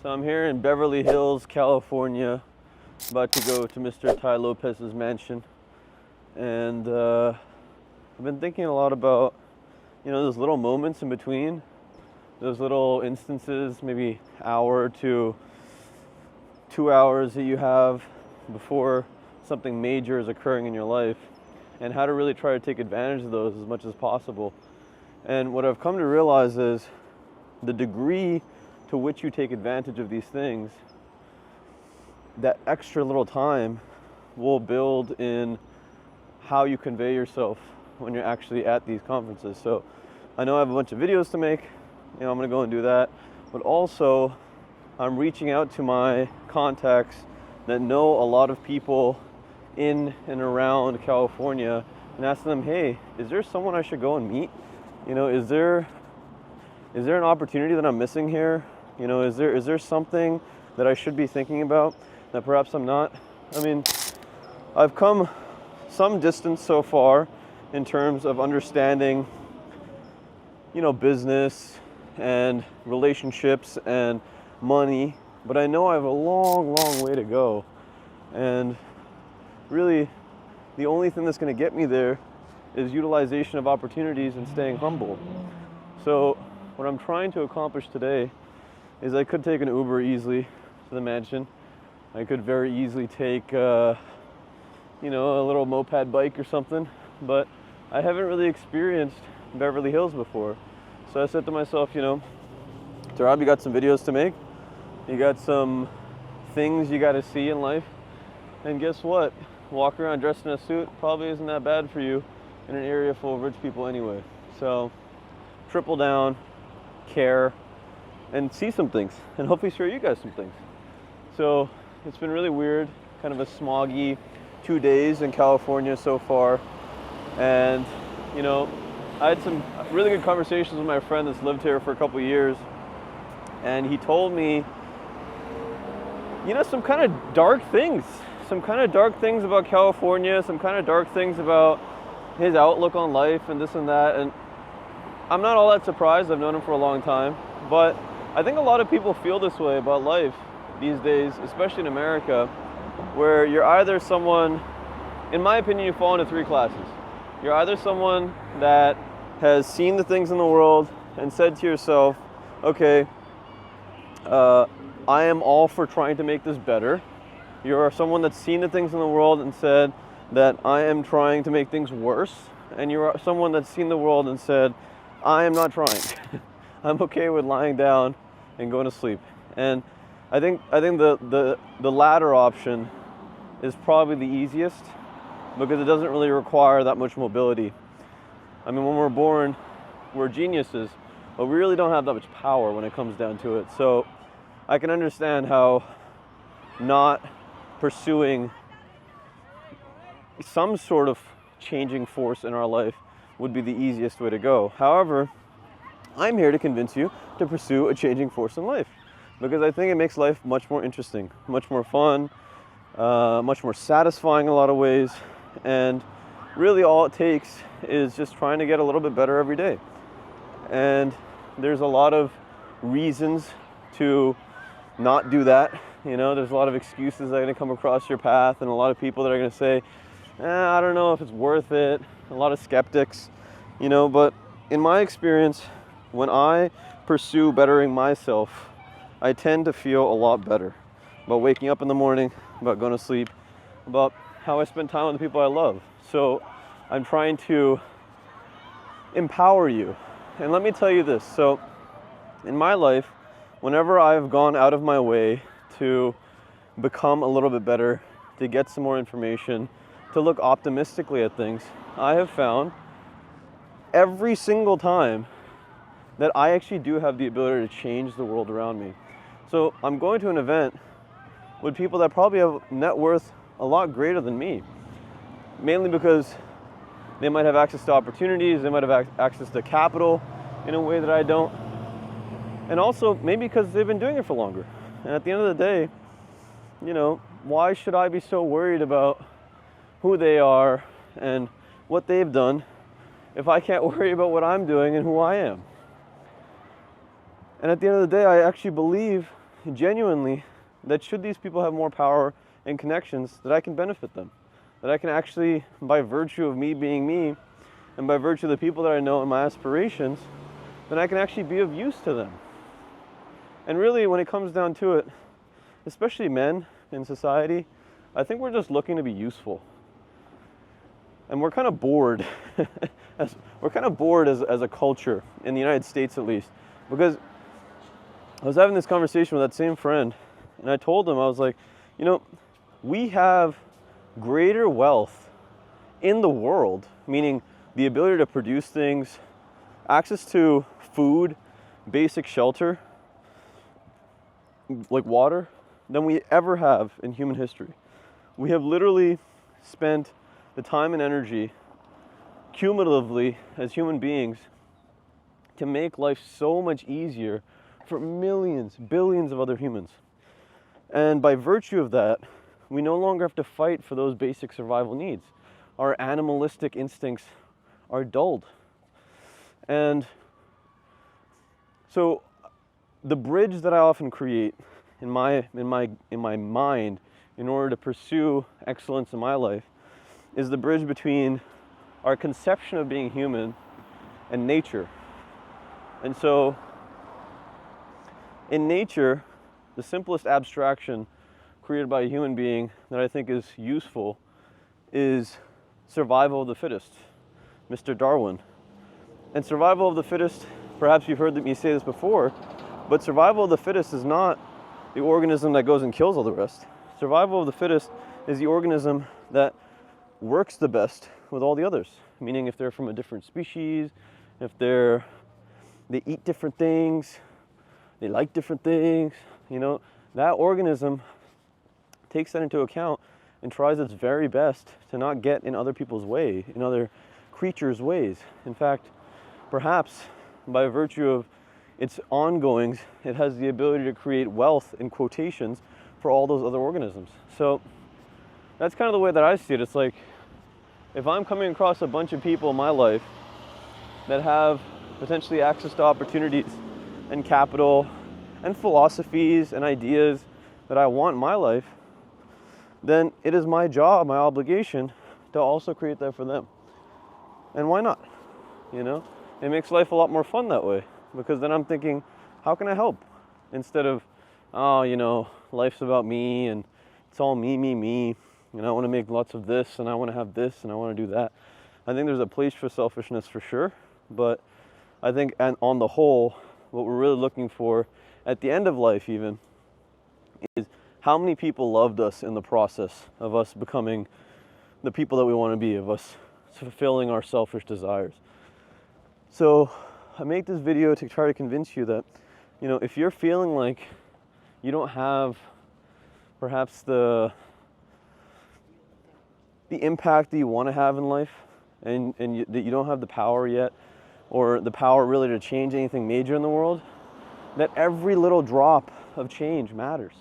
So I'm here in Beverly Hills, California, about to go to Mr. Ty Lopez's mansion. And I've been thinking a lot about, those little moments in between, those little instances, maybe hour to 2 hours that you have before something major is occurring in your life, and how to really try to take advantage of those as much as possible. And what I've come to realize is the degree to which you take advantage of these things, that extra little time will build in how you convey yourself when you're actually at these conferences. So I know I have a bunch of videos to make, I'm gonna go and do that, but also I'm reaching out to my contacts that know a lot of people in and around California and asking them, hey, is there someone I should go and meet? Is there an opportunity that I'm missing here? Is there something that I should be thinking about that perhaps I'm not? I mean, I've come some distance so far in terms of understanding, business and relationships and money, but I know I have a long, long way to go. And really, the only thing that's going to get me there is utilization of opportunities and staying humble. So what I'm trying to accomplish today is I could take an Uber easily to the mansion. I could very easily take, a little moped bike or something, but I haven't really experienced Beverly Hills before. So I said to myself, Rob, you got some videos to make. You got some things you got to see in life. And guess what? Walking around dressed in a suit probably isn't that bad for you in an area full of rich people anyway. So triple down, care, and see some things, and hopefully show you guys some things. So it's been really weird, kind of a smoggy 2 days in California so far. And I had some really good conversations with my friend that's lived here for a couple of years, and he told me some kind of dark things about California, some kind of dark things about his outlook on life and this and that. And I'm not all that surprised. I've known him for a long time, but I think a lot of people feel this way about life these days, especially in America, where you're either someone, in my opinion, you fall into three classes. You're either someone that has seen the things in the world and said to yourself, okay, I am all for trying to make this better. You're someone that's seen the things in the world and said that I am trying to make things worse. And you're someone that's seen the world and said, I am not trying. I'm okay with lying down and going to sleep. And I think the latter option is probably the easiest, because it doesn't really require that much mobility. I mean, when we're born, we're geniuses, but we really don't have that much power when it comes down to it. So I can understand how not pursuing some sort of changing force in our life would be the easiest way to go. However, I'm here to convince you to pursue a changing force in life, because I think it makes life much more interesting, much more fun, much more satisfying in a lot of ways. And really all it takes is just trying to get a little bit better every day. And there's a lot of reasons to not do that. There's a lot of excuses that are going to come across your path, and a lot of people that are going to say, I don't know if it's worth it. A lot of skeptics, but in my experience, when I pursue bettering myself, I tend to feel a lot better about waking up in the morning, about going to sleep, about how I spend time with the people I love. So I'm trying to empower you. And let me tell you this. So in my life, whenever I've gone out of my way to become a little bit better, to get some more information, to look optimistically at things, I have found every single time that I actually do have the ability to change the world around me. So I'm going to an event with people that probably have net worth a lot greater than me, mainly because they might have access to opportunities, they might have access to capital in a way that I don't, and also maybe because they've been doing it for longer. And at the end of the day, why should I be so worried about who they are and what they've done if I can't worry about what I'm doing and who I am? And at the end of the day, I actually believe genuinely that should these people have more power and connections, that I can benefit them. That I can actually, by virtue of me being me, and by virtue of the people that I know and my aspirations, then I can actually be of use to them. And really, when it comes down to it, especially men in society, I think we're just looking to be useful. And we're kind of bored. We're kind of bored as a culture, in the United States at least. Because I was having this conversation with that same friend, and I told him, I was like, you know, we have greater wealth in the world, meaning the ability to produce things, access to food, basic shelter, like water, than we ever have in human history. We have literally spent the time and energy cumulatively as human beings to make life so much easier for millions, billions of other humans. And by virtue of that, we no longer have to fight for those basic survival needs. Our animalistic instincts are dulled. And so the bridge that I often create in my mind in order to pursue excellence in my life is the bridge between our conception of being human and nature. And so in nature, the simplest abstraction created by a human being that I think is useful is survival of the fittest, Mr. Darwin. And survival of the fittest, perhaps you've heard me say this before, but survival of the fittest is not the organism that goes and kills all the rest. Survival of the fittest is the organism that works the best with all the others. Meaning if they're from a different species, if they eat different things, they like different things, you know, that organism takes that into account and tries its very best to not get in other people's way, in other creatures' ways. In fact, perhaps by virtue of its ongoings, it has the ability to create wealth, in quotations, for all those other organisms. So that's kind of the way that I see it. It's like, if I'm coming across a bunch of people in my life that have potentially access to opportunities and capital and philosophies and ideas that I want in my life, then it is my job, my obligation, to also create that for them. And why not? You know, it makes life a lot more fun that way, because then I'm thinking, how can I help? Instead of, oh, you know, life's about me and it's all me, and I want to make lots of this and I want to have this and I want to do that. I think there's a place for selfishness for sure, but I think, and on the whole, what we're really looking for at the end of life even is how many people loved us in the process of us becoming the people that we want to be, of us fulfilling our selfish desires. So I make this video to try to convince you that, you know, if you're feeling like you don't have perhaps the impact that you want to have in life, and that you don't have the power yet, or the power really to change anything major in the world, that every little drop of change matters.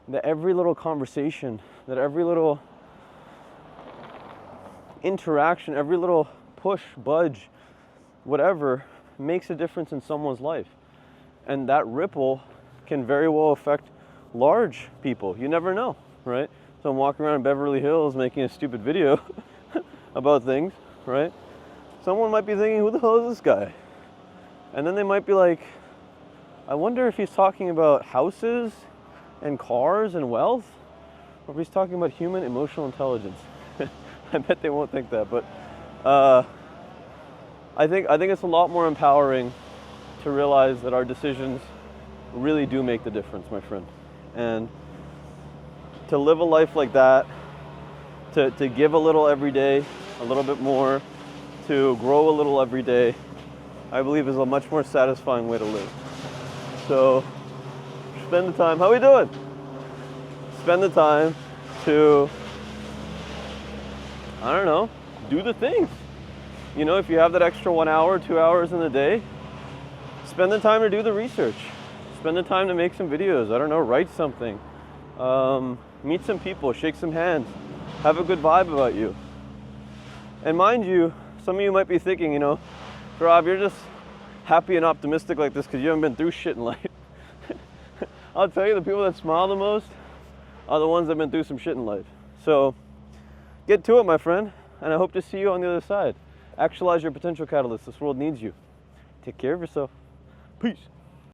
That every little conversation, that every little interaction, every little push, budge, whatever, makes a difference in someone's life. And that ripple can very well affect large people. You never know, right? So I'm walking around in Beverly Hills making a stupid video about things, right? Someone might be thinking, who the hell is this guy? And then they might be like, I wonder if he's talking about houses and cars and wealth, or if he's talking about human emotional intelligence. I bet they won't think that, but I think it's a lot more empowering to realize that our decisions really do make the difference, my friend. And to live a life like that, to give a little every day, a little bit more, to grow a little every day, I believe is a much more satisfying way to live. So spend the time, how we doing? Spend the time to, I don't know, do the things. You know, if you have that extra 1 hour, 2 hours in the day, spend the time to do the research. Spend the time to make some videos. I don't know, write something. Meet some people, shake some hands, have a good vibe about you. And mind you, some of you might be thinking, you know, Rob, you're just happy and optimistic like this because you haven't been through shit in life. I'll tell you, the people that smile the most are the ones that have been through some shit in life. So get to it, my friend, and I hope to see you on the other side. Actualize your potential catalyst. This world needs you. Take care of yourself. Peace.